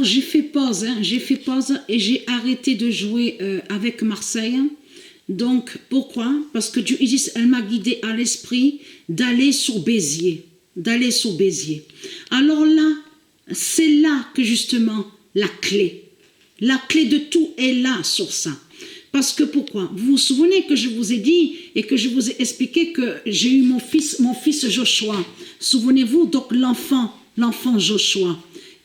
j'ai fait pause, et j'ai arrêté de jouer avec Marseille. Donc pourquoi? Parce que Dieu Isis, elle m'a guidée à l'esprit d'aller sur Béziers, Alors là, c'est là que justement la clé de tout est là sur ça. Parce que pourquoi? Vous vous souvenez que je vous ai dit et que je vous ai expliqué que j'ai eu mon fils Joshua. Souvenez-vous, donc l'enfant Joshua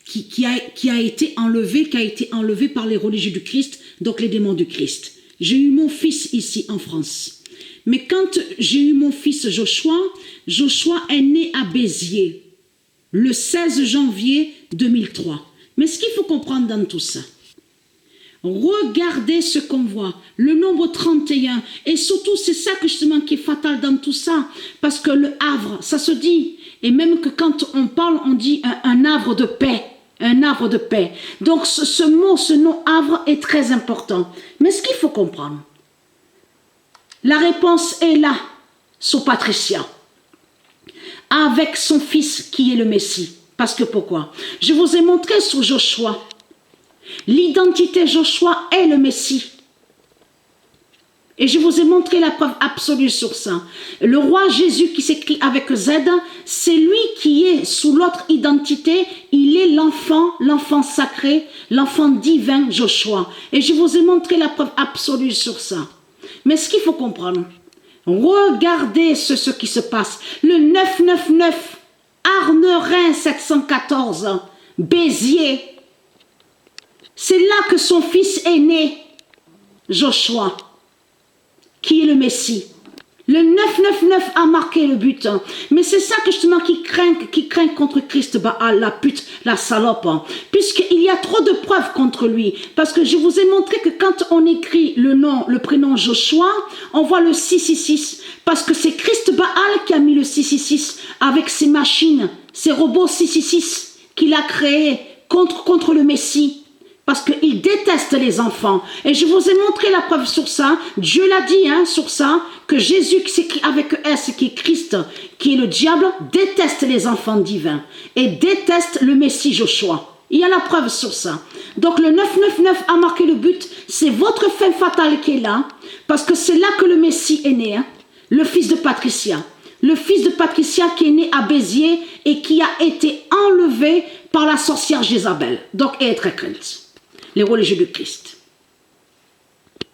qui a été enlevé par les religieux du Christ, donc les démons du Christ. J'ai eu mon fils ici en France. Mais quand j'ai eu mon fils Joshua est né à Béziers le 16 janvier 2003. Mais ce qu'il faut comprendre dans tout ça, regardez ce qu'on voit, le nombre 31, et surtout c'est ça que justement qui est fatal dans tout ça, parce que le havre, ça se dit, et même que quand on parle, on dit un havre de paix, Donc ce nom havre est très important. Mais ce qu'il faut comprendre, la réponse est là, sur Patricia, avec son fils qui est le Messie. Parce que pourquoi? Je vous ai montré sur Joshua. L'identité Joshua est le Messie. Et je vous ai montré la preuve absolue sur ça. Le roi Jésus qui s'écrit avec Z, c'est lui qui est sous l'autre identité. Il est l'enfant sacré, l'enfant divin Joshua. Et je vous ai montré la preuve absolue sur ça. Mais ce qu'il faut comprendre, regardez ce qui se passe. Le 999, Arnerin 714, Béziers. C'est là que son fils est né, Joshua, qui est le Messie. Le 999 a marqué le but. Mais c'est ça que justement qui craint contre Christ Baal, la pute, la salope. Puisqu'il y a trop de preuves contre lui. Parce que je vous ai montré que quand on écrit le prénom Joshua, on voit le 666. Parce que c'est Christ Baal qui a mis le 666 avec ses machines, ses robots 666 qu'il a créés contre le Messie. Parce qu'il déteste les enfants. Et je vous ai montré la preuve sur ça. Dieu l'a dit sur ça, que Jésus qui s'écrit avec S, qui est Christ, qui est le diable, déteste les enfants divins. Et déteste le Messie Joshua. Il y a la preuve sur ça. Donc le 999 a marqué le but. C'est votre fin fatale qui est là. Parce que c'est là que le Messie est né. Le fils de Patricia. Le fils de Patricia qui est né à Béziers et qui a été enlevé par la sorcière Jézabel. Donc, et très crainte. Les religieux de Christ.